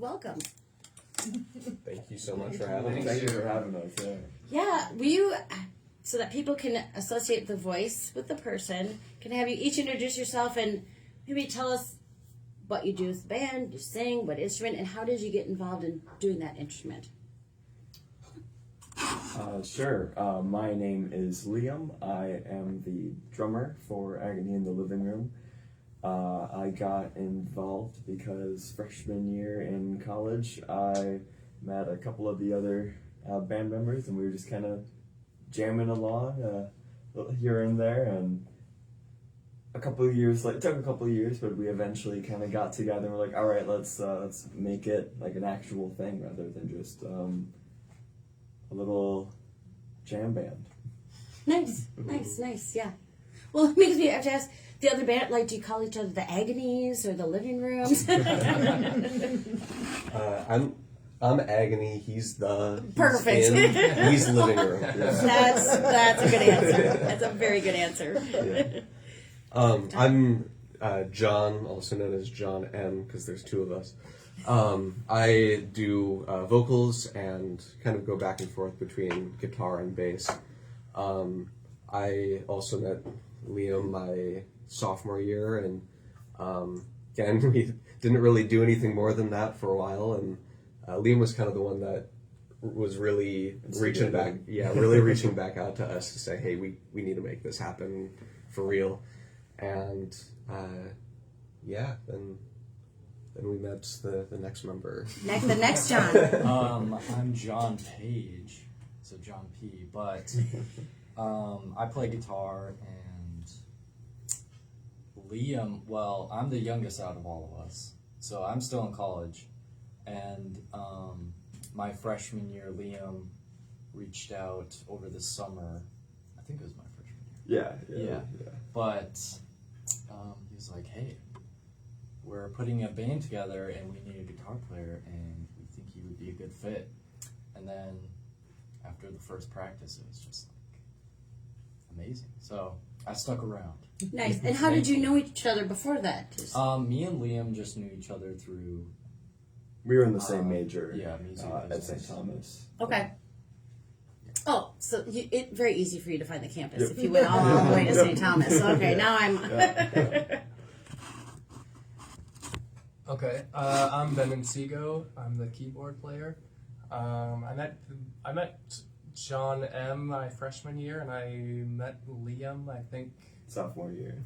welcome. Thank you so much for having us. Thank you for having us. Yeah, will you, so that people can associate the voice with the person, can I have you each introduce yourself and maybe tell us what you do with the band, you sing, what instrument, and how did you get involved in doing that instrument? Sure. My name is Liam. I am the drummer for Agony in the Living Room. I got involved because freshman year in college, I met a couple of the other band members, and we were just kind of jamming along here and there. And a couple of years, it took a couple of years, but we eventually kind of got together and we're like, all right, let's make it like an actual thing rather than just a little jam band. Nice, yeah. Well, it makes me have to ask, the other band, like, do you call each other the Agonies or the Living Rooms? I'm Agony. He's the Perfect. He's Living Room. Yeah. That's a good answer. That's a very good answer. Yeah. I'm John, also known as John M, because there's two of us. I do vocals and kind of go back and forth between guitar and bass. I also met Liam my sophomore year, and again, we didn't really do anything more than that for a while, and Liam was kind of the one that was really reaching back out to us to say, hey, we need to make this happen for real. And then we met the next member. The next John. I'm John Page, so John P. But I play guitar, and Liam. Well, I'm the youngest out of all of us, so I'm still in college. And my freshman year, Liam reached out over the summer. I think it was my freshman year. Yeah. But he was like, hey, we're putting a band together and we need a guitar player and we think he would be a good fit. And then after the first practice, it was just like amazing. So I stuck around. Nice. And how did you know each other before that? Me and Liam just knew each other through... We were in the same major music at St. Thomas. Okay. Oh, so it's very easy for you to find the campus if you went all the way to St. Thomas. Okay, now I'm... Okay, I'm Ben Encigo. I'm the keyboard player. I met John M. my freshman year, and I met Liam, I think... Sophomore year.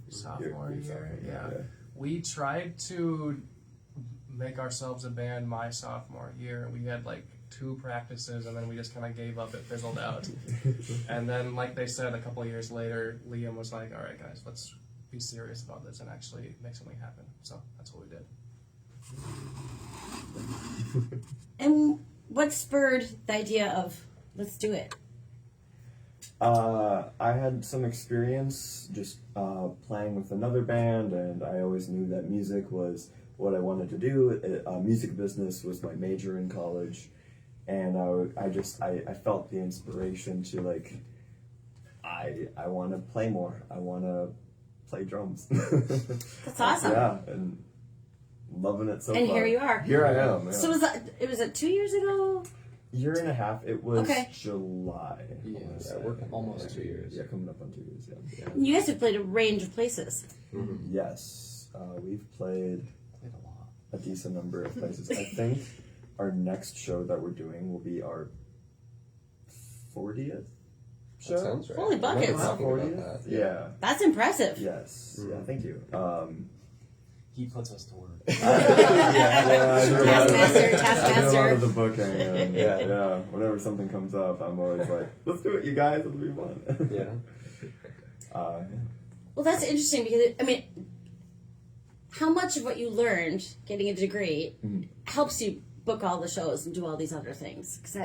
Yeah. We tried to make ourselves a band my sophomore year. We had like 2 practices, and then we just kind of gave up. It fizzled out. And then, like they said, a couple of years later, Liam was like, all right, guys, let's be serious about this and actually make something happen. So that's what we did. And what spurred the idea of, let's do it? I had some experience just playing with another band, and I always knew that music was what I wanted to do. Music business was my major in college, and I felt the inspiration to like, I want to play more. I want to play drums. That's awesome. Yeah, and loving it so far. And here you are. Here I am. Yeah. So was it 2 years ago? Year and a half. It was Okay. July. Yeah, we're almost 2 years. Yeah, coming up on 2 years. Yeah. You guys have played a range of places. Mm-hmm. Yes, we've played a lot. a decent number of places. I think our next show that we're doing will be our 40th show. That sounds right. Holy buckets. I remember talking about 40th? that. Yeah. That's impressive. Yes. Mm-hmm. Yeah. Thank you. He puts us to work. Taskmaster. I do a lot of the booking. And, yeah. Whenever something comes up, I'm always like, "Let's do it, you guys. It'll be fun." Yeah. Well, that's interesting because, how much of what you learned getting a degree helps you book all the shows and do all these other things? Because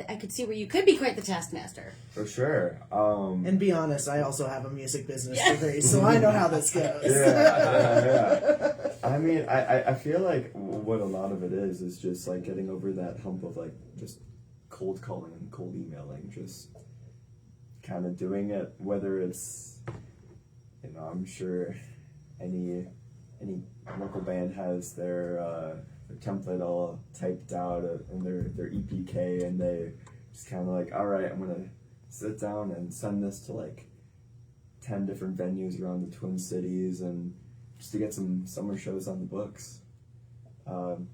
I could see where you could be quite the taskmaster. For sure. And be honest, I also have a music business degree, so I know how this goes. Yeah. I feel like what a lot of it is just like getting over that hump of like just cold calling and cold emailing, just kind of doing it, whether it's, I'm sure any local band has their template all typed out in their EPK, and they just kind of like, all right, I'm gonna sit down and send this to like 10 different venues around the Twin Cities, and just to get some summer shows on the books. I don't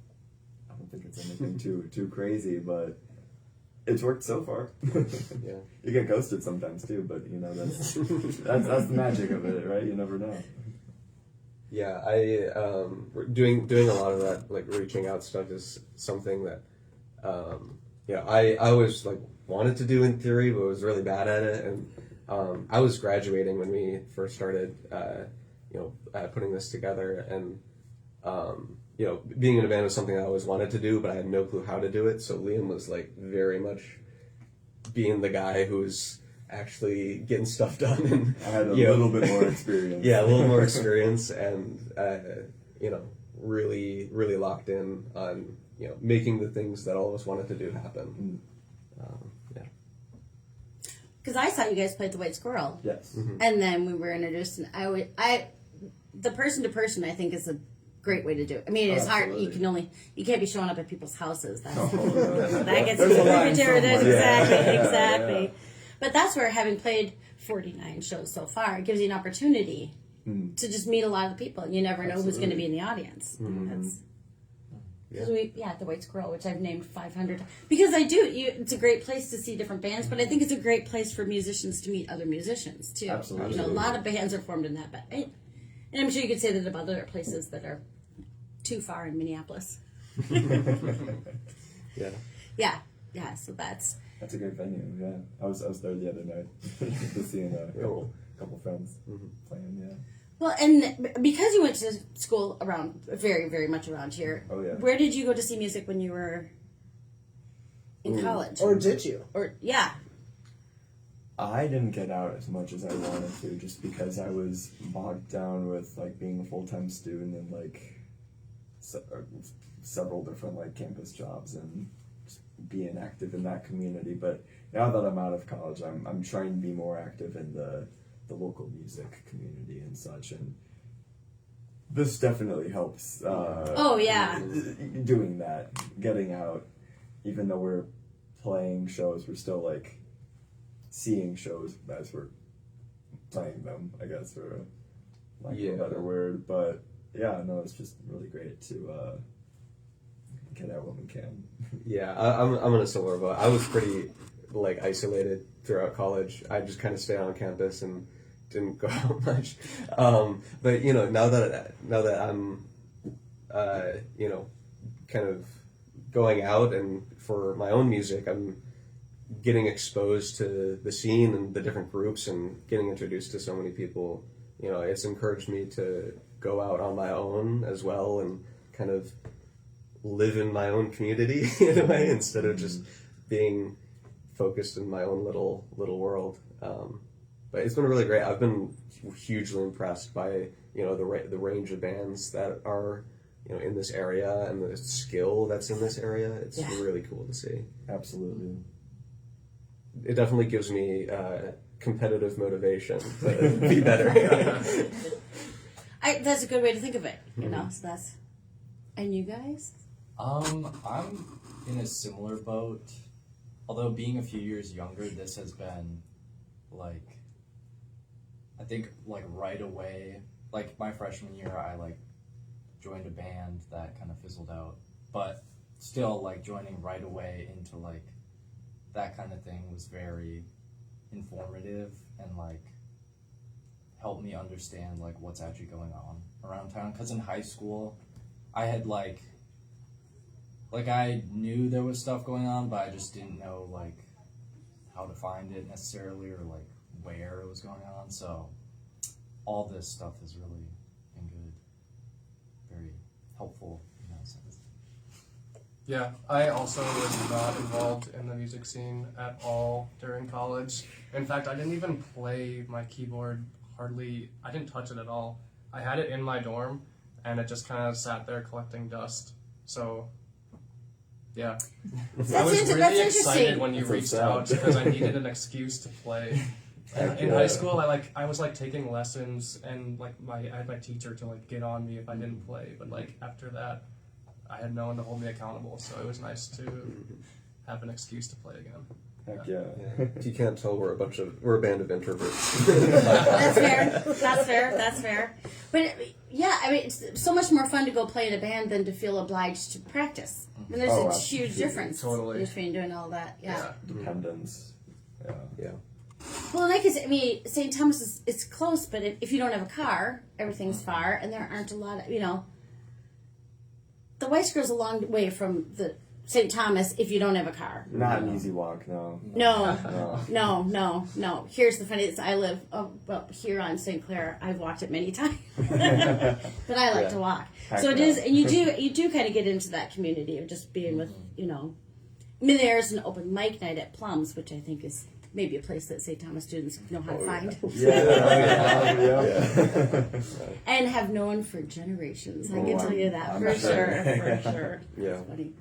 think it's anything too crazy, but it's worked so far. Yeah. You get ghosted sometimes too, but you know that's the magic of it, right? You never know. Yeah, I doing a lot of that, like reaching out stuff, is something that I always like wanted to do in theory, but was really bad at it. And I was graduating when we first started putting this together, and being in a band was something I always wanted to do, but I had no clue how to do it. So Liam was like very much being the guy who's actually getting stuff done, and I had a little bit more experience. Yeah, a little more experience, and really, really locked in on making the things that all of us wanted to do happen. Yeah. Because I saw you guys play at the White Squirrel. Yes. Mm-hmm. And then we were introduced, and the person to person, I think, is a great way to do it. I mean, it's hard. You can't be showing up at people's houses. That gets There's exactly. Yeah. But that's where, having played 49 shows so far, it gives you an opportunity to just meet a lot of the people. You never know who's going to be in the audience. Because at the White Squirrel, which I've named 500 because I do. It's a great place to see different bands, but I think it's a great place for musicians to meet other musicians too. Absolutely. A lot of bands are formed in that, but and I'm sure you could say that about other places that are too far in Minneapolis. Yeah. Yeah. So that's a great venue. Yeah, I was there the other night, just seeing a couple friends playing. Yeah. well, and because you went to school around very, very much around here. Oh yeah. Where did you go to see music when you were in college? Or did you? Or yeah. I didn't get out as much as I wanted to, just because I was bogged down with like being a full-time student and like several different like campus jobs and just being active in that community. But now that I'm out of college, I'm trying to be more active in the local music community and such, and this definitely helps. Oh yeah. Doing that, getting out, even though we're playing shows, we're still like seeing shows as we're playing them, I guess, for lack of a better word. But yeah, no, it's just really great to get out when we can. Yeah, I'm in a similar boat. I was pretty like isolated throughout college. I just kind of stayed on campus and didn't go out much. But now that I'm kind of going out, and for my own music, I'm getting exposed to the scene and the different groups and getting introduced to so many people. It's encouraged me to go out on my own as well and kind of live in my own community in a way, instead of just being focused in my own little world. But it's been really great. I've been hugely impressed by the range of bands that are in this area and the skill that's in this area. It's really cool to see. Absolutely. It definitely gives me competitive motivation to be better. That's a good way to think of it. So that's. And you guys? I'm in a similar boat. Although being a few years younger, this has been like, I think like right away, like my freshman year, I like joined a band that kind of fizzled out, but still like joining right away into like that kind of thing was very informative and like helped me understand like what's actually going on around town. Because in high school, I had like I knew there was stuff going on, but I just didn't know like how to find it necessarily, or like where it was going on. So all this stuff has really been good, very helpful in that sense. Yeah, I also was not involved in the music scene at all during college. In fact, I didn't even play my keyboard hardly. I didn't touch it at all. I had it in my dorm, and it just kind of sat there collecting dust. So, yeah. I was really excited when you reached out because I needed an excuse to play. In high school, I was like taking lessons, and like I had my teacher to like get on me if I didn't play. But like after that, I had no one to hold me accountable, so it was nice to have an excuse to play again. Heck yeah. If you can't tell, we're a band of introverts. That's fair. That's fair. That's fair. But yeah, I mean, it's so much more fun to go play in a band than to feel obliged to practice. I mean, there's Oh, a huge absolutely. difference Totally. between doing all that. Yeah. Dependence. Yeah. Yeah. Well, like I mean, St. Thomas is it's close, but if you don't have a car, everything's far, and there aren't a lot of the Weiss Girl's a long way from the St. Thomas if you don't have a car. Not an easy walk, no. No. Here's the funny thing. I live here on St. Clair. I've walked it many times, but I like to walk. Heck So it yeah. is, and you do kind of get into that community of just being with I mean, there's an open mic night at Plums, which I think is maybe a place that St. Thomas students know how to find Yeah. and have known for generations. I can tell you that I'm for sure. sure. Yeah. That's funny.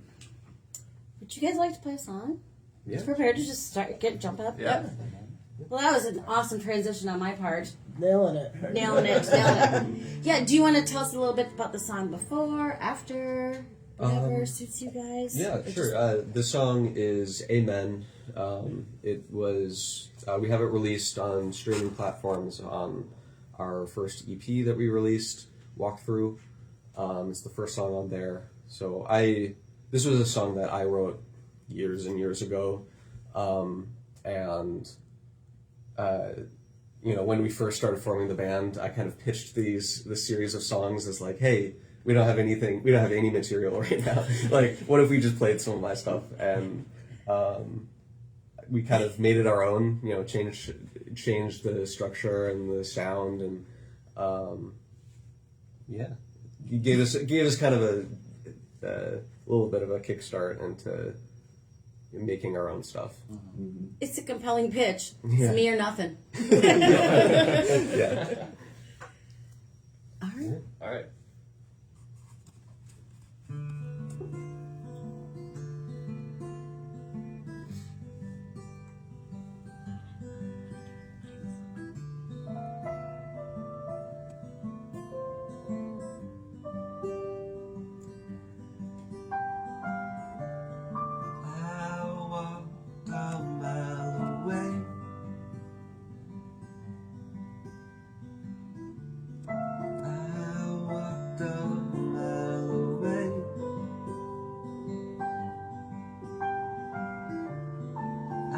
Would you guys like to play a song? Yeah. Just prepared to just jump up? Yeah. Yep. Well, that was an awesome transition on my part. Nailing it. Nailing it. Yeah, do you want to tell us a little bit about the song before, after, whatever suits you guys? Yeah, Or sure. The song is Amen. It was, we have it released on streaming platforms on our first EP that we released, Walkthrough. It's the first song on there. So this was a song that I wrote years and years ago. When we first started forming the band, I kind of pitched this series of songs as like, hey, we don't have any material right now. Like, what if we just played some of my stuff? And we kind of made it our own, changed the structure and the sound, and it gave us kind of a little bit of a kickstart into making our own stuff. It's a compelling pitch. Yeah. It's me or nothing. Yeah. All right. All right. I walked a mile away. I walked a mile away. I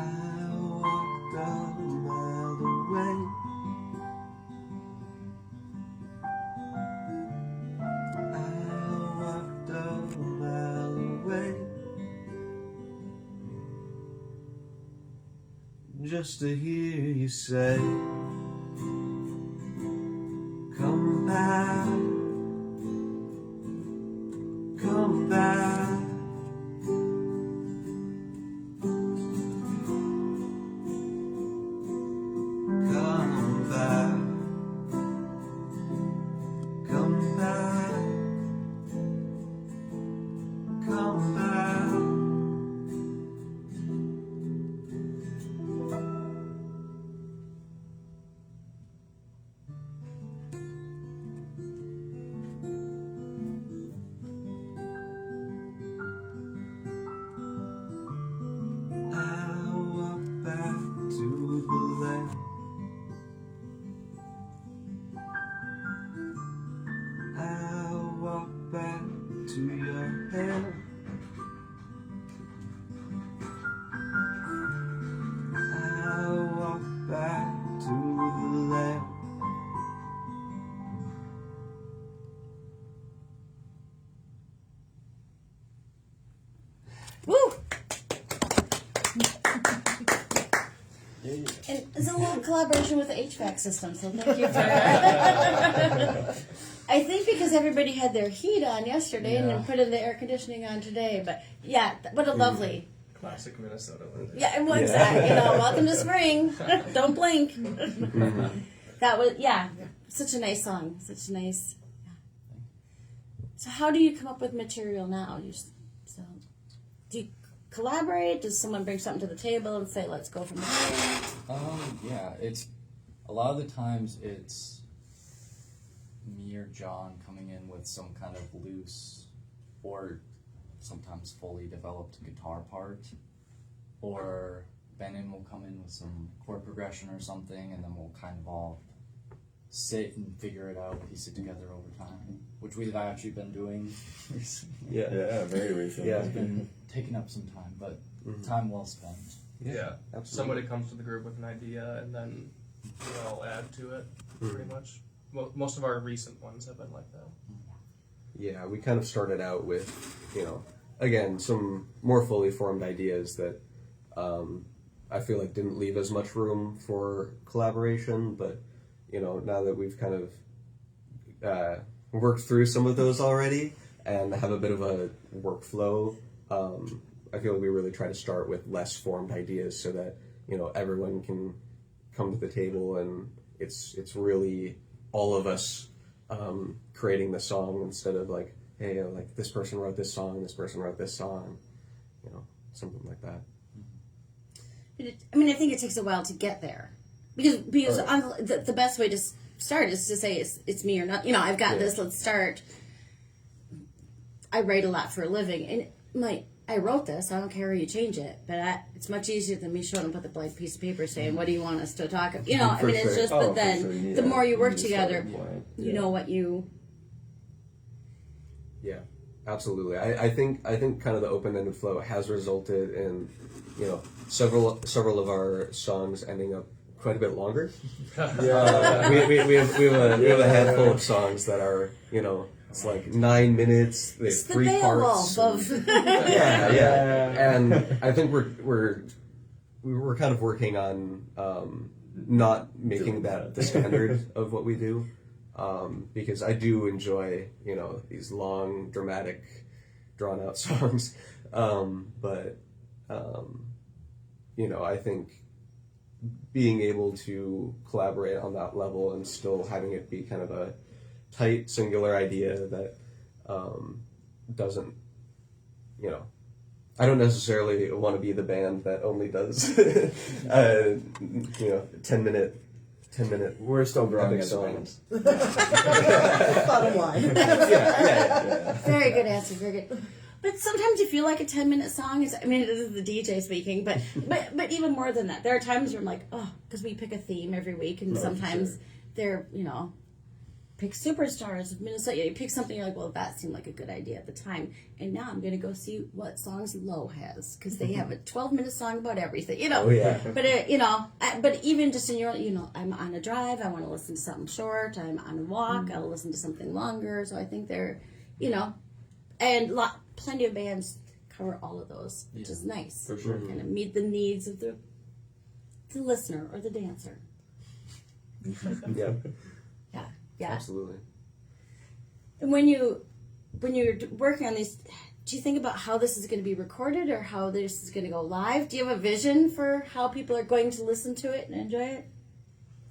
walked a mile away. I walked a mile away. Just to hear you say, come back, come back. Come back, come back, come back. I walk back to the land. I walk back to your hand. I walk back to the land. Woo! And it's a little collaboration with the HVAC system, so thank you for I think because everybody had their heat on yesterday and then put in the air conditioning on today, but yeah, what a lovely. Classic Minnesota weather. Yeah, it was that. Welcome to spring. Don't blink. That was, such a nice song. Such a nice. Yeah. So, how do you come up with material now? Do you collaborate? Does someone bring something to the table and say, let's go from there? It's a lot of the times it's me or John coming in with some kind of loose or sometimes fully developed guitar part, or Benin will come in with some chord progression or something, and then we'll kind of all sit and figure it out, piece it together over time, which we've actually been doing recently. Yeah, very recently. Yeah. It's been taking up some time, but time well spent. Yeah. Absolutely. Somebody comes to the group with an idea, and then we all add to it, pretty much. Most of our recent ones have been like that. Yeah, we kind of started out with, again, some more fully formed ideas that I feel like didn't leave as much room for collaboration, but, now that we've kind of worked through some of those already and have a bit of a workflow, I feel like we really try to start with less formed ideas so that, everyone can come to the table and it's really all of us creating the song instead of like, hey, like this person wrote this song, this person wrote this song, something like that. I think it takes a while to get there, because the best way to start is to say it's me or not. I've got this. Let's start. I write a lot for a living, and I wrote this. I don't care how you change it, but it's much easier than me showing up with a blank piece of paper saying, "What do you want us to talk about?" It's just. But then the more you work together, you know what you. Yeah, absolutely. I think kind of the open-ended flow has resulted in, several of our songs ending up quite a bit longer. We have a handful of songs that are, it's like 9 minutes. They have It's the 3 Beowulf parts. of. Yeah. And I think we're kind of working on not making that the standard of what we do, because I do enjoy these long, dramatic, drawn out songs, but I think being able to collaborate on that level and still having it be kind of a tight, singular idea that doesn't, I don't necessarily want to be the band that only does, 10 minute. We're still growing epic as a band. songs. Bottom line. Yeah. Very good answer. Very good. But sometimes you feel like a 10-minute song is. This is the DJ speaking, but even more than that, there are times where I'm like, because we pick a theme every week, and sometimes they're pick Superstars of Minnesota. You pick something, you're like, well, that seemed like a good idea at the time, and now I'm going to go see what songs Low has, because they have a 12-minute song about everything, Oh yeah. But but even just in your, I'm on a drive, I want to listen to something short. I'm on a walk, I'll listen to something longer. So I think they're, and plenty of bands cover all of those, which is nice. For sure. Kind of meet the needs of the listener or the dancer. Yeah. Yeah. Absolutely. And when you're working on these, do you think about how this is going to be recorded or how this is going to go live? Do you have a vision for how people are going to listen to it and enjoy it?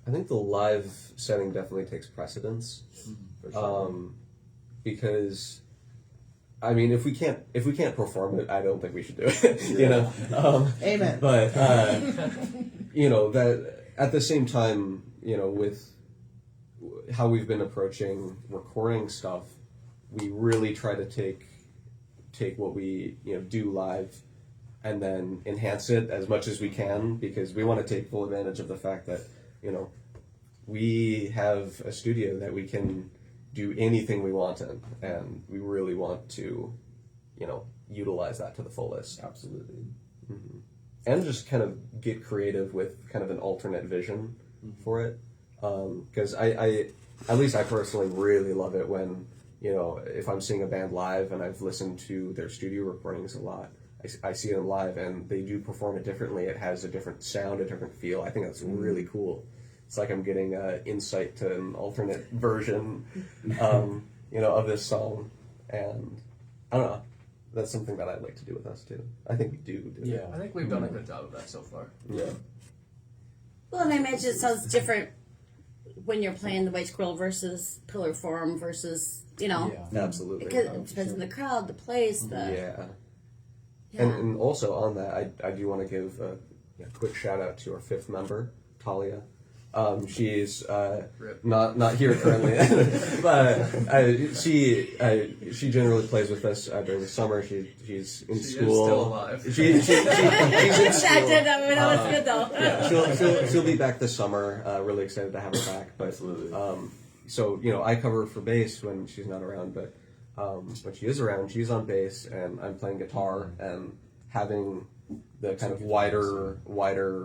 I think the live setting definitely takes precedence, For sure. because, if we can't perform it, I don't think we should do it. Amen. But that at the same time, with how we've been approaching recording stuff, we really try to take what we do live and then enhance it as much as we can, because we want to take full advantage of the fact that we have a studio that we can do anything we want in, and we really want to utilize that to the fullest. Absolutely. And just kind of get creative with kind of an alternate vision for it, because I at least I personally really love it when if I'm seeing a band live and I've listened to their studio recordings a lot, I see them live and they do perform it differently. It has a different sound, a different feel. I think that's really cool. It's like I'm getting insight to an alternate version of this song, and I don't know, that's something that I'd like to do with us too. I think we do it. I think we've done a good job of that so far. Yeah. Well, and I imagine it sounds different when you're playing the White Squirrel versus Pillar Forum versus, Absolutely. because it depends on the crowd, the place, Yeah. Yeah. And also on that, I do want to give a quick shout out to our 5th member, Talia. She's not here currently, but she generally plays with us during the summer. She's in She school. is still alive. She's in school. That was good though. Yeah, she'll be back this summer. Really excited to have her back. But Absolutely. so I cover for bass when she's not around, but when she is around, she's on bass and I'm playing guitar, and having the kind of wider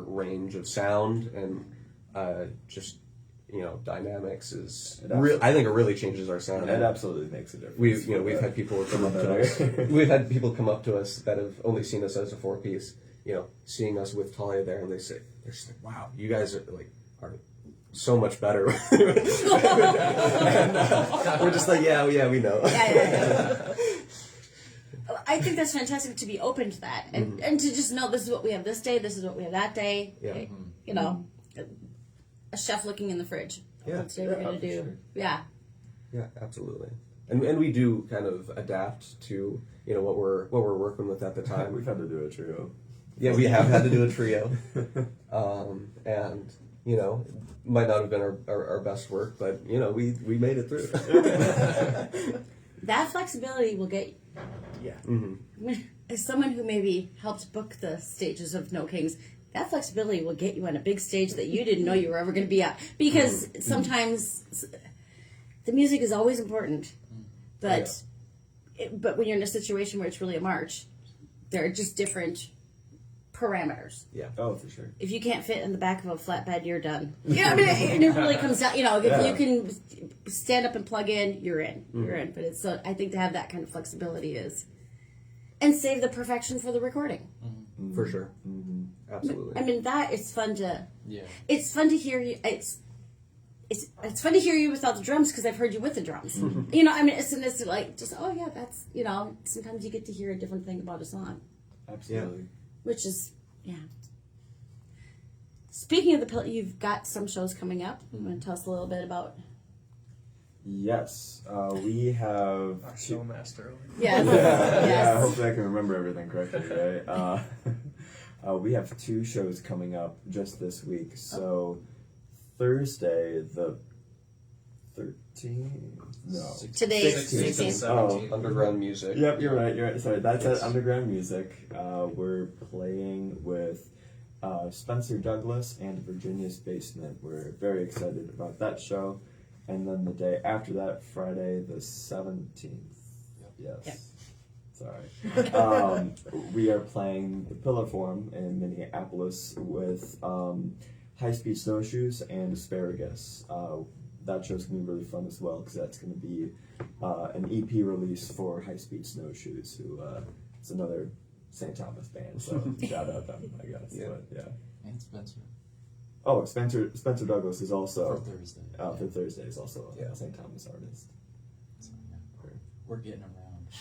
range of sound and just dynamics is I think it really changes our sound. It absolutely makes a difference. We've had people come up to us. We've had people come up to us that have only seen us as a 4-piece. Seeing us with Talia there, and they're just like, "Wow, you guys are so much better." And, we're just like, yeah, we know. Yeah. I think that's fantastic to be open to that and to just know this is what we have this day, this is what we have that day. Yeah. A chef looking in the fridge. Yeah. What today we're gonna do. Sure. Yeah. Yeah, absolutely. And we do kind of adapt to what we're working with at the time. We've had to do a trio. Yeah, we have had to do a trio, and might not have been our best work, but we made it through. That flexibility will get. Yeah. As someone who maybe helped book the stages of No Kings, that flexibility will get you on a big stage that you didn't know you were ever going to be at. Because sometimes the music is always important, but but when you're in a situation where it's really a march, there are just different parameters. Yeah. Oh, for sure. If you can't fit in the back of a flatbed, you're done. And it really comes down. If you can stand up and plug in, you're in. You're in. But it's I think to have that kind of flexibility is, and save the perfection for the recording. For sure. Absolutely. I mean, that is fun to. Yeah. It's fun to hear you. It's fun to hear you without the drums because I've heard you with the drums. It's like just that's sometimes you get to hear a different thing about a song. Absolutely. Which is, Speaking of the pillar, you've got some shows coming up. You want to tell us a little bit about? Yes, we have. Our showmaster. Yes. Yeah, hopefully I can remember everything correctly, right? We have 2 shows coming up just this week. So Thursday, the 13th? No. Today, 16th and 16th. 17th. Underground music. Yep, you're right. Sorry, that's at Underground Music. We're playing with Spencer Douglas and Virginia's Basement. We're very excited about that show. And then the day after that, Friday the 17th. Yes. Yep. Sorry. We are playing the Pillar Forum in Minneapolis with High Speed Snowshoes and Asparagus. That show's going to be really fun as well because that's going to be an EP release for High Speed Snowshoes, who is another St. Thomas band. So shout out them, I guess. Yeah. But, yeah. And Spencer Oh, Spencer Douglas is also for Thursday. for Thursday is also Yeah. a St. Thomas artist. So, we're getting around.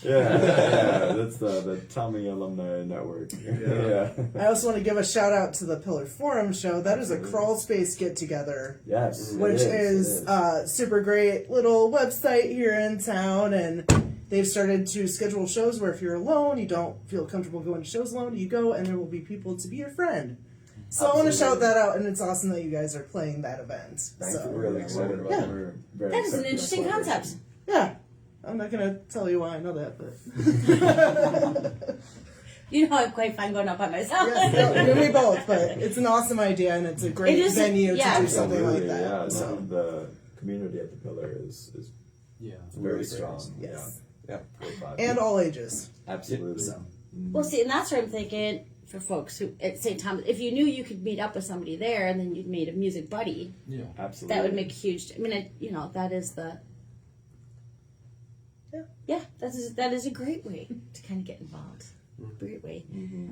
Yeah, that's the Tommy Alumni Network. Yeah. I also want to give a shout out to the Pillar Forum show. That is a crawl space get together, Yes. it which is. is super great little website here in town, and they've started to schedule shows where if you're alone, you don't feel comfortable going to shows alone, you go and there will be people to be your friend. So I want to shout that out, and it's awesome that you guys are playing that event. Thanks. So We're really excited about it. We're very That is an excited interesting about it. concept. yeah, I'm not gonna tell you why I know that, but I'm quite fine going up by myself. yeah, we both. But it's an awesome idea, and it's a great It is, venue yeah. to do something like Absolutely, that. Yeah, So the community at the Pillar is Yeah. very Really strong. yes, Yeah. Great vibe. and all ages. Absolutely. So. Well, see, and that's what I'm thinking for folks who at St. Thomas. If you knew you could meet up with somebody there, and then you'd meet a music buddy, Yeah. Absolutely. that would make a huge. I mean, that is the. Yeah, that is a great way to kind of get involved. Great way. Mm-hmm.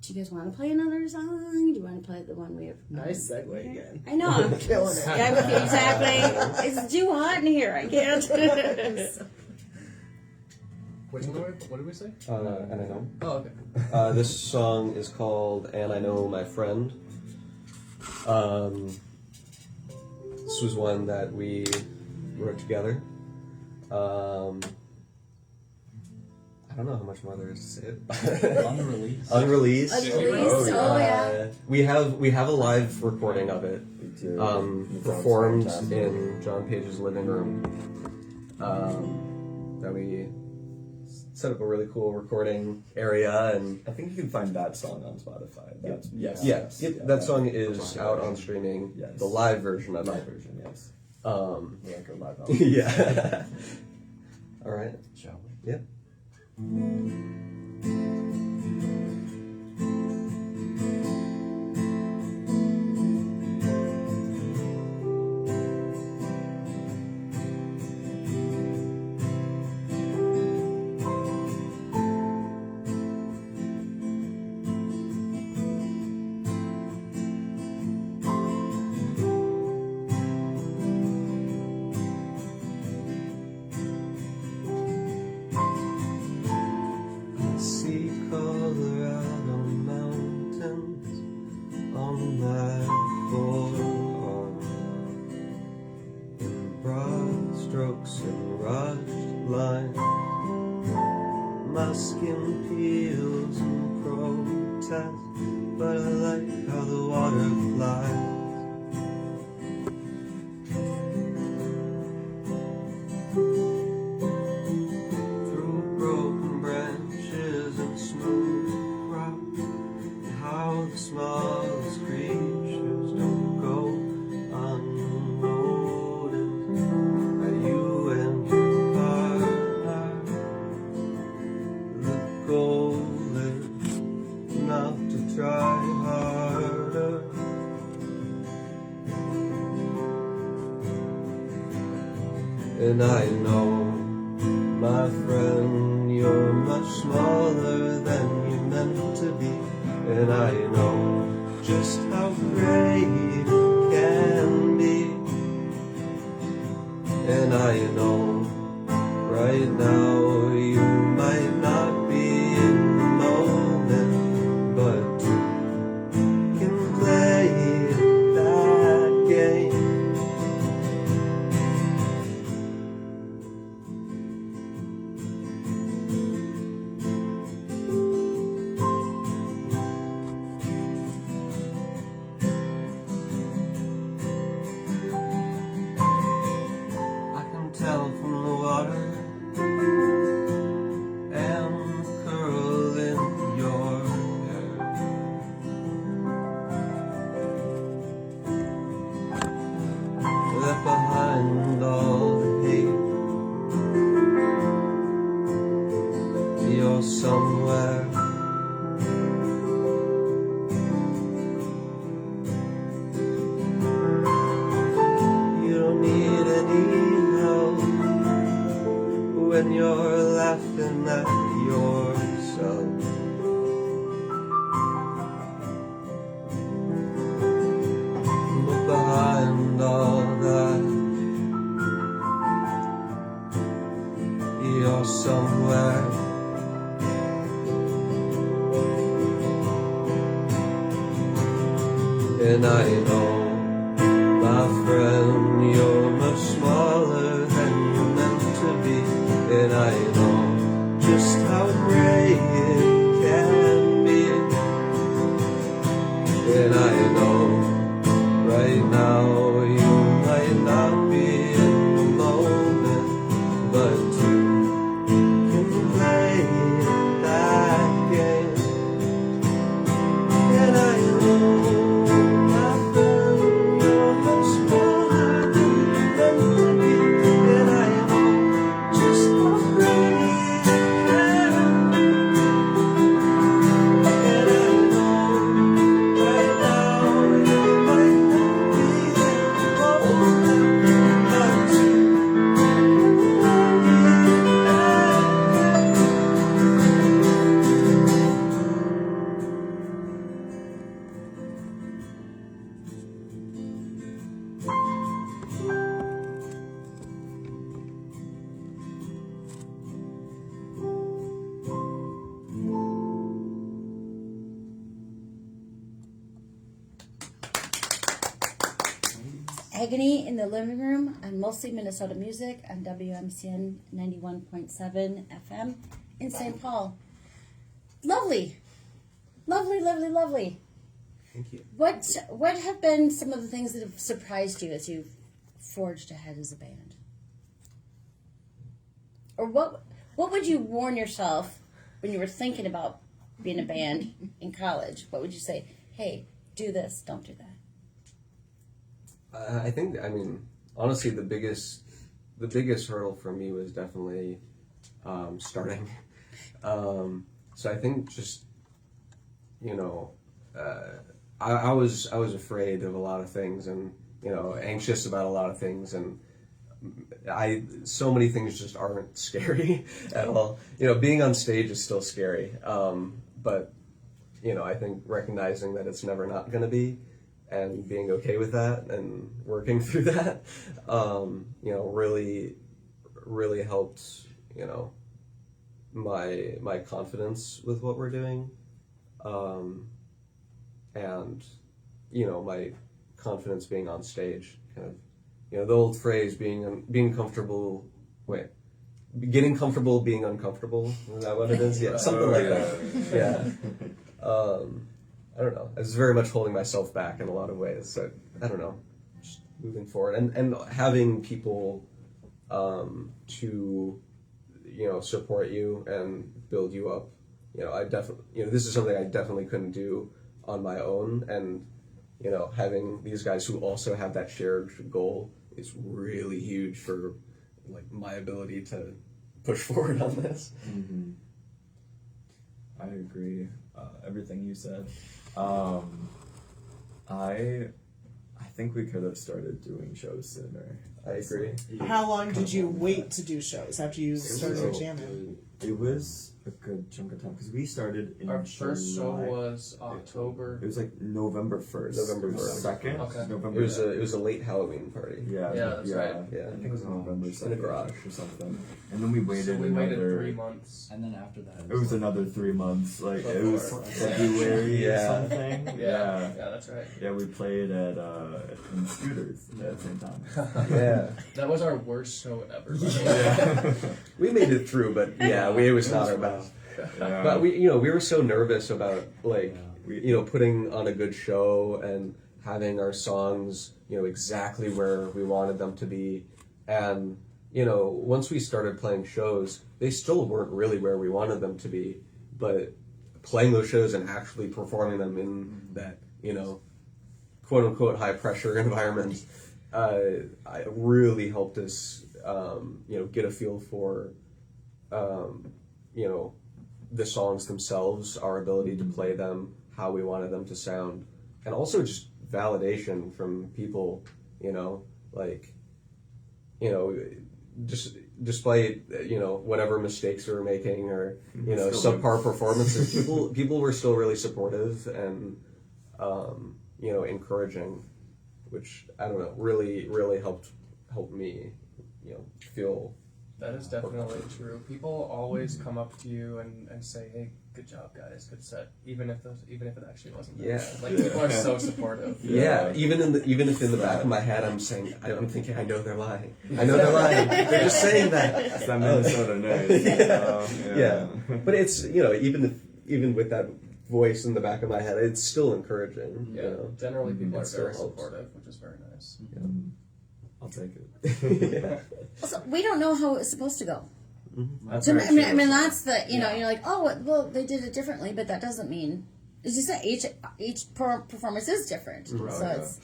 Do you guys want to play another song? Do you want to play the one we have? Nice segue again. I know. I'm Killing it. Yeah, exactly. It's too hot in here. I can't. Which one? What did we say? And I know. Oh, okay. This song is called "And I Know My Friend." This was one that we wrote together. I don't know how much more there is to say it. Unreleased. Unreleased. Unreleased. Oh, yeah. We have a live recording of it, We do. performed It's fantastic. in John Page's living room. That we set up a really cool recording area, and I think you can find that song on Spotify. That's, that song is out on streaming. Yes. The live version of live it. version, yes. Like a live album. Yeah. All right. Shall we? Yeah. I see Colorado mountains on my forearm, in broad strokes and rushed lines. My skin peels in protest, but I like how the water glides. Through broken branches and smooth rock, how the smallest creatures don't go unnoticed by you and your partner. The goal is not to try harder. And I know, my friend, you're much smaller than you're meant to be. And I know just how great it can be. And I know right now you might not be in the moment, but you can play that game. I can tell from the water and the curl in your hair that behind all the hate, you're somewhere. You don't need any help when you're laughing at yourself. But behind all that, you're somewhere. And I know, my friend, you're much smaller than you're meant to be. And I know just how great it can be. And I know right now you might not be in the moment, but you can play that game. And I know, my friend, you're much smaller than you're meant to be. And I know just how great it can be. And I know right now you might not be in the moment, but you Agony in the living room on mostly Minnesota music on WMCN 91.7 FM in St. Paul. Lovely. Lovely, lovely, lovely. Thank you. What have been some of the things that have surprised you as you've forged ahead as a band? Or what would you warn yourself when you were thinking about being a band in college? What would you say? Hey, do this, don't do that. I think, I mean, honestly, the biggest hurdle for me was definitely starting. So I think just, you know, I was afraid of a lot of things, and, you know, anxious about a lot of things, and so many things just aren't scary at all. You know, being on stage is still scary, but, you know, I think recognizing that it's never not going to be, and being okay with that and working through that, you know, really helped, you know, my confidence with what we're doing, and, you know, my confidence being on stage, kind of, you know, the old phrase, being comfortable, getting comfortable being uncomfortable, is that what it is? Yeah, something like that. Yeah. I don't know. I was very much holding myself back in a lot of ways. So I don't know, just moving forward and having people to, you know, support you and build you up. You know, this is something I definitely couldn't do on my own, and, you know, having these guys who also have that shared goal is really huge for, like, my ability to push forward on this. Mm-hmm. I agree. Everything you said. I think we could have started doing shows sooner. I agree. How long did you wait to do shows after you started So, jamming? It was a good chunk of time because we started in Our first show July. was October. It was like November 1st. November It was 1st. 2nd. Okay. November. It was a late Halloween party. Yeah, Yeah, that's right. Yeah. I think it was November 2nd In a garage. or something. And then we waited. So we waited another, 3 months. And then after that, It was another 3 months. Like it was Before. February or Yeah. something. Yeah, that's right. Yeah, we played at in Scooters at the same time. Yeah. That was our worst show ever. by the way. Yeah. We made it through, but yeah, it was not our best. Yeah. But we were so nervous about, like, We- you know, putting on a good show and having our songs, you know, exactly where we wanted them to be. And, you know, once we started playing shows, they still weren't really where we wanted them to be. But playing those shows and actually performing them in that, you know, quote unquote high pressure environment, I really helped us, you know, get a feel for, you know, the songs themselves, our ability to play them, how we wanted them to sound, and also just validation from people, you know, like, you know, just despite, you know, whatever mistakes we were making or, you know, subpar performances, people were still really supportive and, you know, encouraging, which, I don't know, really helped me, you know, feel. That is definitely true. People always come up to you and say, "Hey, good job, guys, good set," even if it actually wasn't. That Yeah. bad. Like people are so supportive. Yeah, even if in the back of my head I'm saying, I'm thinking, I know they're lying. I know they're lying. They're just saying that. It's that Minnesota noise. Yeah. But it's, you know, even with that voice in the back of my head, it's still encouraging. Yeah. You know? Generally, people It are still very helps. supportive, which is very nice. I'll take it. Yeah. Also, we don't know how it's supposed to go. That's So, very I mean, true. that's the, you know, you're like, oh, well, they did it differently, but that doesn't mean, it's just that each performance is different. Right. So it's,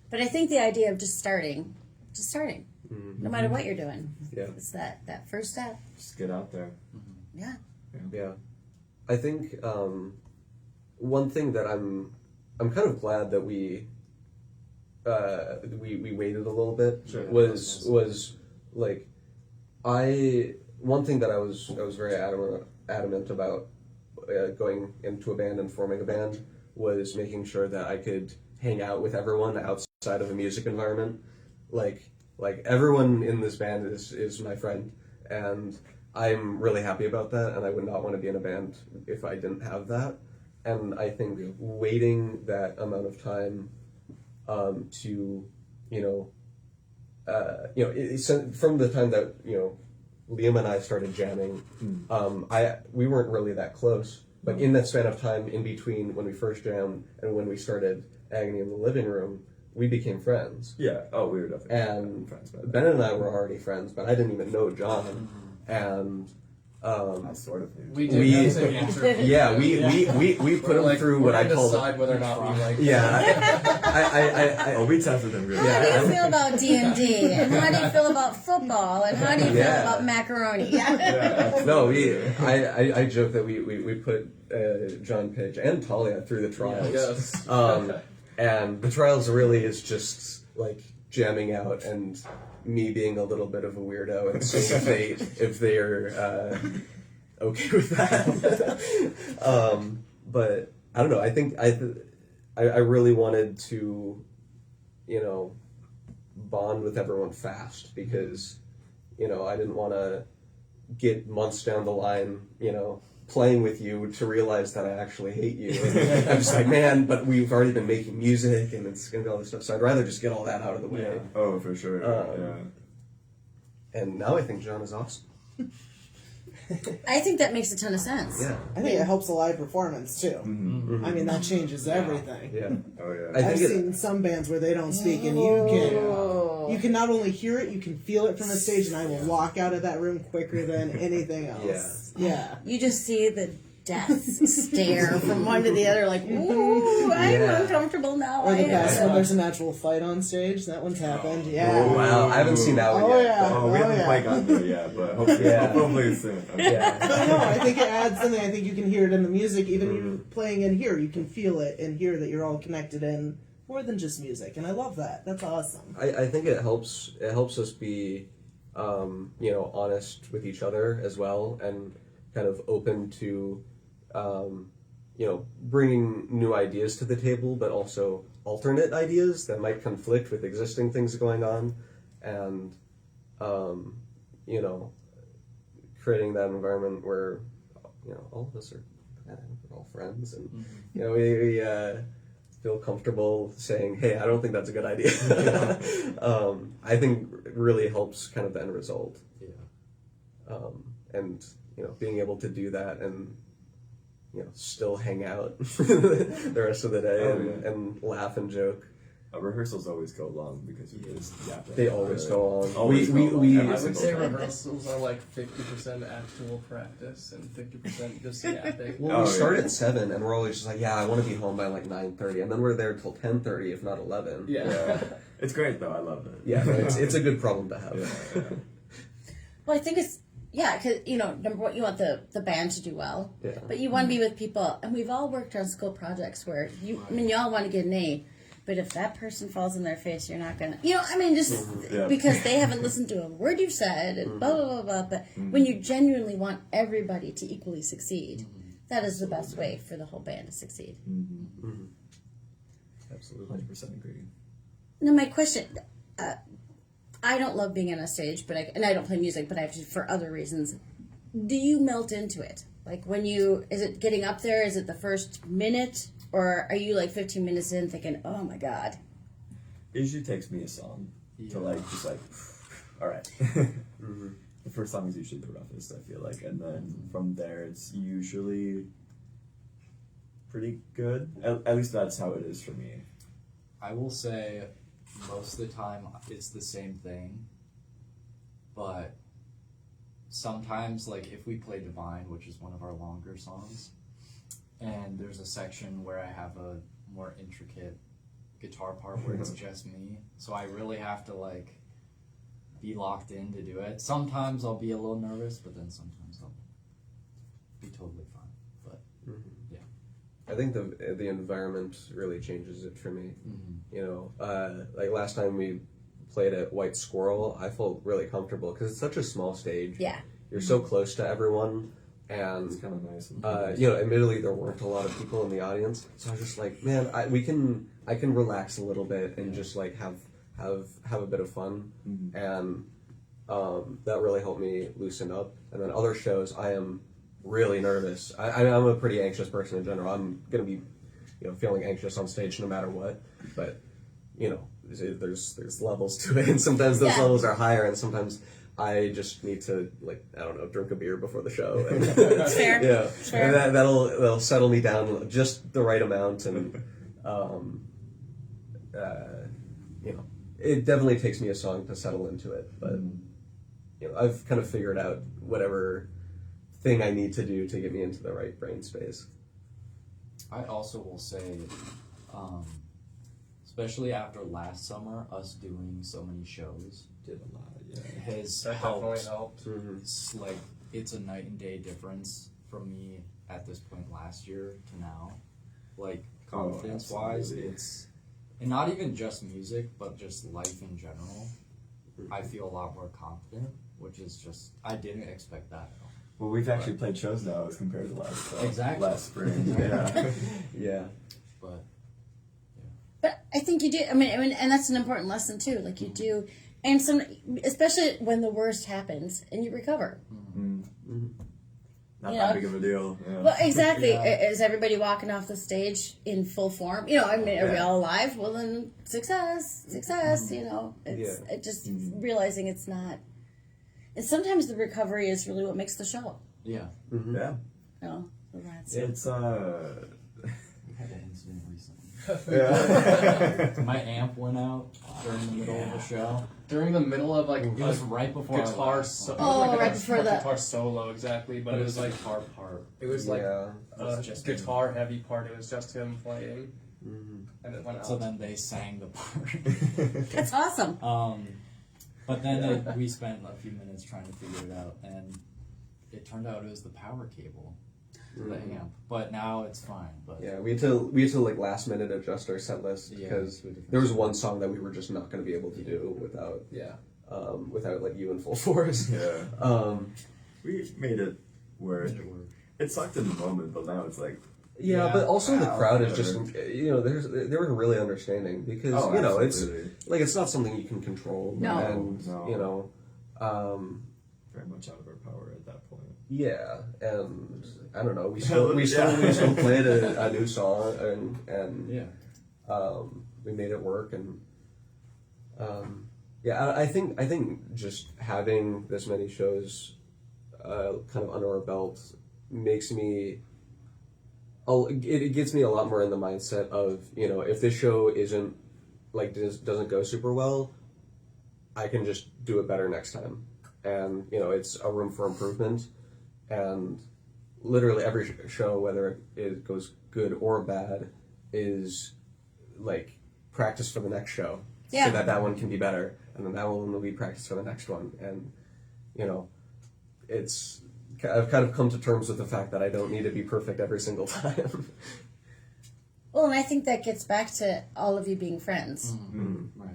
but I think the idea of just starting, no matter what you're doing, Yeah. it's that first step. Just get out there. Yeah. Yeah. I think one thing that I'm kind of glad that we waited a little bit Sure. was like one thing that I was very adamant about going into a band and forming a band was making sure that I could hang out with everyone outside of a music environment. Like everyone in this band is my friend, and I'm really happy about that, and I would not want to be in a band if I didn't have that. And I think waiting that amount of time to, it's from the time that, Liam and I started jamming, we weren't really that close, but in that span of time in between when we first jammed and when we started Agony in the living room, we became friends. Yeah. Oh, we were definitely And friends. Ben and I were already friends, but I didn't even know John. And I sort of knew. We did We- have the answer. yeah, we put him through what I call decide whether or not we like. Oh, we tested them really. How do Yeah. you feel about D&D? And how do you feel about football? And how do you feel Yeah. about macaroni? No, I joke that we put John Page and Talia through the trials. Yes. And the trials really is just like jamming out and me being a little bit of a weirdo and seeing if they are okay with that. But I don't know. I think I really wanted to, bond with everyone fast because, I didn't want to get months down the line, playing with you to realize that I actually hate you. And I'm just like, man, but we've already been making music and it's gonna be all this stuff. So I'd rather just get all that out of the way. Yeah. Oh, for sure. And now I think John is awesome. I think that makes a ton of sense. Yeah. I think it helps a live performance too. Mm-hmm. I mean, that changes everything. Yeah. Oh, yeah. I I've think seen some bands where they don't speak, and you can not only hear it, you can feel it from the stage, and I will walk out of that room quicker than anything else. Yeah. You just see the death stare from one to the other, like, ooh, I'm Yeah. uncomfortable now. Or the I best am. when there's an actual fight on stage. That one's happened. Yeah. Oh, wow. I haven't seen that one Oh, yet. yeah. Oh, we haven't quite gotten there yet, but hopefully, Yeah. hopefully soon. Yeah. But no, I think it adds something. I think you can hear it in the music. Even you playing in here, you can feel it and hear that you're all connected in more than just music. And I love that. That's awesome. I think it helps us be honest with each other as well and kind of open to bringing new ideas to the table, but also alternate ideas that might conflict with existing things going on, and creating that environment where all of us are we're all friends, and we feel comfortable saying, hey, I don't think that's a good idea. I think it really helps kind of the end result. Yeah. And being able to do that and still hang out the rest of the day and laugh and joke. Rehearsals always go long because you just yapping. They always go on. Always go long. we Every I would single say time. rehearsals are like 50% actual practice and 50% just yapping. Well, Oh, we start yeah. at 7, and we're always just like, yeah, I want to be home by like 9:30, and then we're there till 10:30, if not 11. Yeah. It's great though. I love it. Yeah, no, it's a good problem to have. Yeah. Well, I think it's, because, number one, you want the band to do well. Yeah. But you want to be with people, and we've all worked on school projects where you all want to get an A, but if that person falls in their face, you're not gonna, just Yeah. because they haven't listened to a word you've said, and blah blah blah blah. But when you genuinely want everybody to equally succeed, that is the best way for the whole band to succeed. Absolutely. 100% agree. Now, my question. I don't love being on a stage, and I don't play music, but I have to for other reasons. Do you melt into it? Like is it getting up there? Is it the first minute? Or are you like 15 minutes in thinking, oh my God? It usually takes me a song to all right. The first song is usually the roughest, I feel like, and then from there it's usually pretty good. At least that's how it is for me. I will say most of the time it's the same thing, but sometimes, like if we play Divine, which is one of our longer songs, and there's a section where I have a more intricate guitar part where it's just me, so I really have to be locked in to do it. Sometimes I'll be a little nervous, but then sometimes I'll be totally fine. But I think the environment really changes it for me. Like last time we played at White Squirrel, I felt really comfortable because it's such a small stage. Yeah. You're so close to everyone, and It's kind of nice. admittedly there weren't a lot of people in the audience, so I was just like, man, I can relax a little bit and just have a bit of fun, and that really helped me loosen up. And then other shows, I am really nervous. I'm a pretty anxious person in general. I'm gonna be, feeling anxious on stage no matter what. But there's levels to it, and sometimes those Yeah. levels are higher, and sometimes I just need to, like, I don't know, drink a beer before the show. And, Fair. yeah, Fair. and that'll settle me down just the right amount, and you know, it definitely takes me a song to settle into it. But you know, I've kind of figured out whatever thing I need to do to get me into the right brain space. I also will say, especially after last summer, us doing so many shows Did a lot, has That helped. definitely helped. It's like it's a night and day difference from me at this point last year to now. Like confidence wise, absolutely. it's and not even just music, but just life in general. I feel a lot more confident, which is just I didn't expect that at all. Well, we've actually played shows now as compared to last spring. Yeah. But But I think you do. I mean, and that's an important lesson too. Like you do, and some, especially when the worst happens and you recover. Not You that know? big of a deal. Yeah. Well, exactly. Yeah. Is everybody walking off the stage in full form? You know, I mean, are we all alive? Well, then success. You know, it's it just realizing it's not. And sometimes the recovery is really what makes the show. yeah, Yeah. You know, so that's It's we had an incident recently. yeah. My amp went out during the middle of the show. During the middle of like It was right before our guitar last solo. song. Oh, Like right a before the- guitar solo exactly, but it was like guitar part. it was like Yeah. a It's just him. guitar heavy part. It was just him playing, and it went out. So then they sang the part. that's awesome. But then we spent a few minutes trying to figure it out, and it turned out it was the power cable for the amp. But now it's fine. But Yeah, we had to like last minute adjust our set list Yeah, because to a different there was song. one song that we were just not going to be able to do without yeah, like you in full force. Yeah. We made it work. made it work. It sucked in the moment, but now it's like, Yeah, Yeah. but also the Wow, crowd is whatever. just, you know, they were really understanding because oh, you know absolutely. it's like it's not something you can control. No. And No. you know, very much out of our power at that point. yeah, and I don't know, we still played a new song and Yeah. we made it work, and yeah, I think just having this many shows kind of under our belt makes me it gets me a lot more in the mindset of, you know, if this show isn't like doesn't go super well, I can just do it better next time, and you know, it's a room for improvement, and literally every show, whether it goes good or bad, is like practice for the next show, Yeah. so that one can be better, and then that one will be practice for the next one, and you know, I've kind of come to terms with the fact that I don't need to be perfect every single time. Well, and I think that gets back to all of you being friends. Right.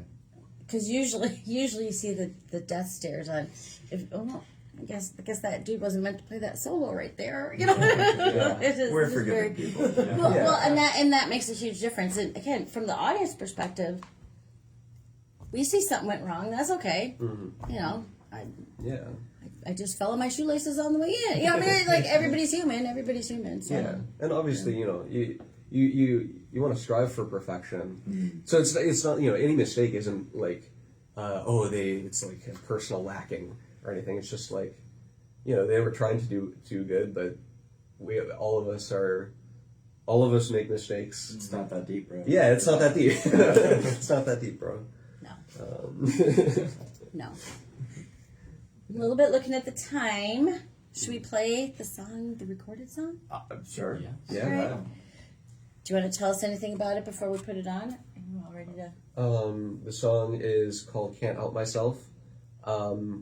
Because usually you see the death stares on. I guess that dude wasn't meant to play that solo right there. You know, It is- We're it's forgiving very- people. Yeah. Well, and that makes a huge difference. And again, from the audience perspective, we see something went wrong. That's okay. You know, Yeah. I just fell on my shoelaces on the way in. You know what I mean? Like everybody's human. So. Yeah, and obviously, you know, you want to strive for perfection. So it's not, you know, any mistake isn't like, it's like a personal lacking or anything. It's just like, you know, they were trying to do good, but all of us make mistakes. It's not that deep, right? Yeah, it's not that deep. It's not that deep, bro. No. No. A little bit looking at the time. Should we play the recorded song? Sure. Yes. Yeah. Alright. Do you want to tell us anything about it before we put it on? Are you all ready to? The song is called "Can't Help Myself."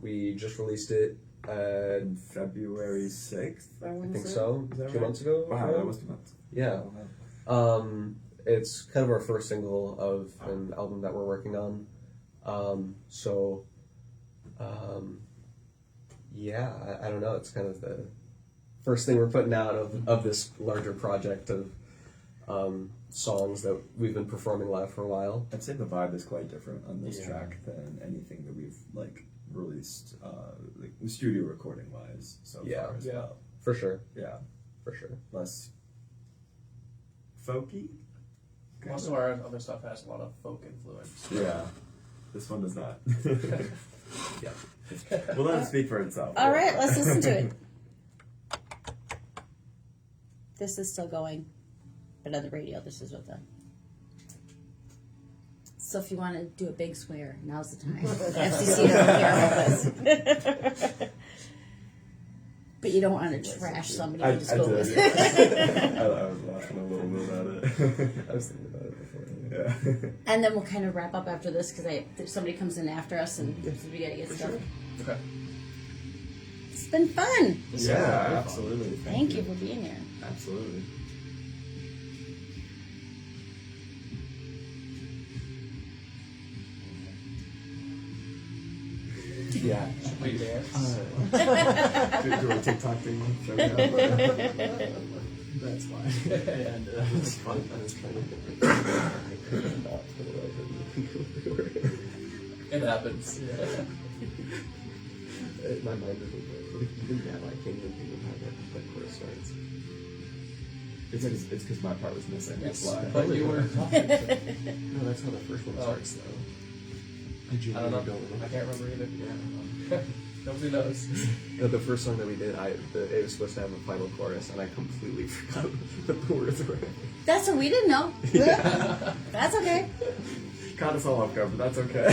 We just released it. February 6th, I I want to think say. so. Is that 2 right? months ago. Wow, that was 2 months. Yeah. It's kind of our first single of an album that we're working on. Yeah, I don't know. It's kind of the first thing we're putting out of this larger project of songs that we've been performing live for a while. I'd say the vibe is quite different on this Yeah. track than anything that we've like released, like studio recording wise so Yeah. far as Yeah. well. For sure. Yeah, For sure. less folky. Most of our other stuff has a lot of folk influence. Yeah, This one does not. Yeah. We'll let it speak for itself. All right, let's listen to it. This is still going, but on the radio, this is what the. So if you want to do a big swear, now's the time. FCC doesn't care about this. But you don't want to trash somebody I who just go did. with Yeah. it. I was laughing a little bit at it. I was thinking about it before. Yeah. And then we'll kind of wrap up after this because somebody comes in after us and we gotta get stuff. Okay. It's been fun. Yeah, absolutely. Thank you for being here. Absolutely. Yeah. Should we dance? Do a TikTok thing? Show me how. That's fine. And it was fun. I was trying to get It happens. Yeah. my mind doesn't work. Even that, I can't even think of how that chorus starts. It's because my part was missing. That's why. But you were talking. No, that's how the first one starts, though. I don't know. I can't remember either. Yeah. Nobody knows. The first song that we did, it was supposed to have a final chorus, and I completely forgot what the words were. That's what we didn't know. Yeah. That's okay. Caught us all off guard, but that's okay.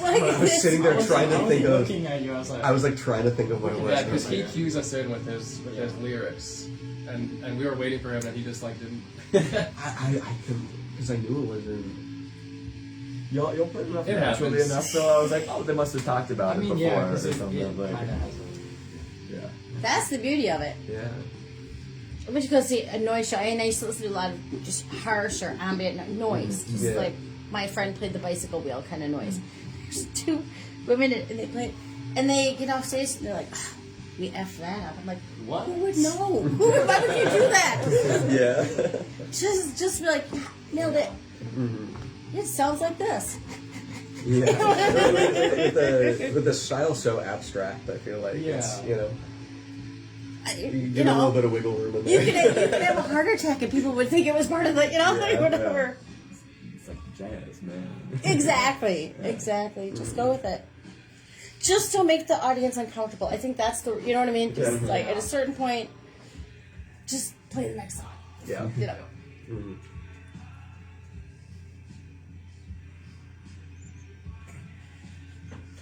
Like I was sitting there trying to think of. looking at you. I was like trying to think of what it was. Yeah, because he cues us in with his lyrics, and we were waiting for him, and he just like didn't. I couldn't, because I knew it wasn't. You'll put it up It naturally happens. enough, so I was like, oh, they must have talked about it before or something. it Like, kind of has yeah. That's the beauty of it. Yeah. Which goes to a noise show, and I used to listen to a lot of just harsh or ambient noise, just Yeah. like my friend played the bicycle wheel kind of noise. There's two women and they play, and they get off stage and they're like, "Ah, "We f that up." I'm like, What? "Who would know? Why would you do that?" Yeah. just be like, nailed it. It sounds like this. Yeah. with the style so abstract, I feel like it's, Yeah. you give a little bit of wiggle room in You there. could have a heart attack and people would think it was part of the, like whatever. It's like jazz, man. Exactly. Just go with it. Just to make the audience uncomfortable. I think that's the, you know what I mean? Just Yeah. like at a certain point, just play the next song. Yeah. You know. Mhm.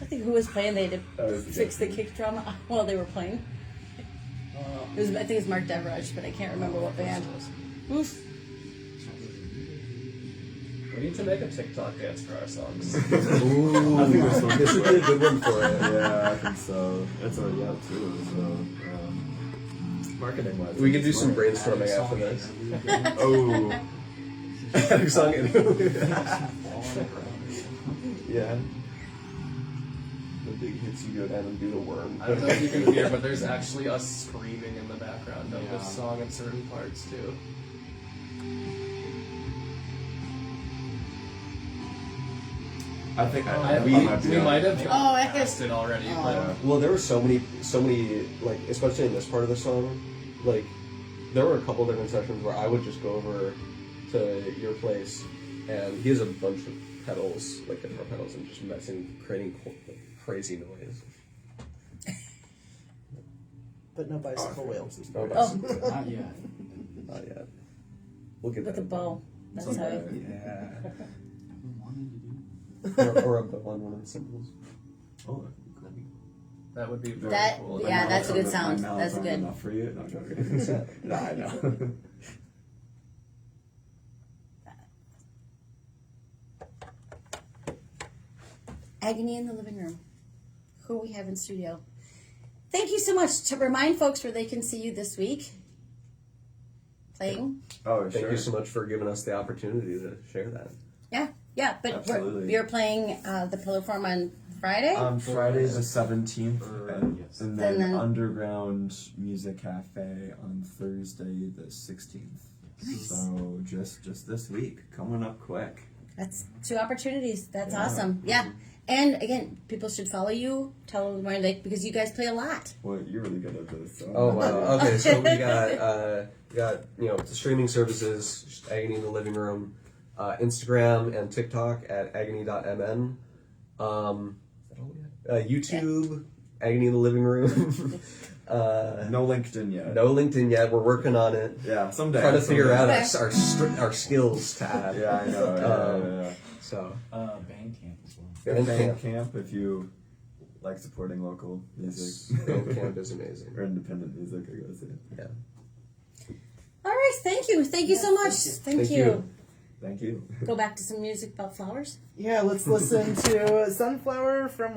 I think who was playing, they had That to was fix the good. kick drum while they were playing. I think it was Mark Deverage, but I can't remember what band. Oof. We need to make a TikTok dance for our songs. Ooh, I think this one- this would be a good one for it. Yeah, I think so. It's already out too, so marketing wise. We could do some brainstorming after this. Oh. Adding song in. Yeah. The big hits, you go down and do the worm. I don't know if you can hear, but there's actually us screaming in the background of Yeah. this song in certain parts too. I think we might have Oh, I passed it already, but Well, there were so many, like, especially in this part of the song, like, there were a couple different sessions where I would just go over to your place, and he has a bunch of pedals, like guitar pedals, and just creating crazy noise. But no bicycle wheels. Oh, Not yet. not yet. We'll get With that. the bow. That's how it. Yeah. Who wanted to do? or a bow on one of the cymbals. Oh, that would be very That- cool. yeah, that's a good My sound. mouth That's aren't good. Enough for you? No, I'm joking. No, I know. Agony in the living room. Who we have in studio. Thank you so much. To remind folks where they can see you this week. Playing. Oh, Thank sure. you so much for giving us the opportunity to share that. Yeah, but Absolutely. you're playing the Pillow Form on Friday? On Friday the 17th, Yes. and Then- then Underground Music Cafe on Thursday the 16th. Nice. So just this week, coming up quick. That's 2 opportunities. That's Yeah. awesome. Yeah. And again, people should follow you. Tell them where they, because you guys play a lot. Well, you're really good at this. So. Oh wow. Okay, so we got the streaming services, just Agony in the Living Room, Instagram and TikTok at agony.mn. Is that all we had? YouTube, Agony in the Living Room. No LinkedIn yet. No LinkedIn yet. We're working on it. Yeah, someday. Trying to figure out someday. our skills to add. Yeah, I know. Yeah. So Bandcamp as well. Bandcamp, if you like supporting local music. Bandcamp is amazing. Or independent music, I guess. Yeah. All right, thank you so much. Thank you. Thank you. Go back to some music about flowers. Yeah, let's listen to Sunflower from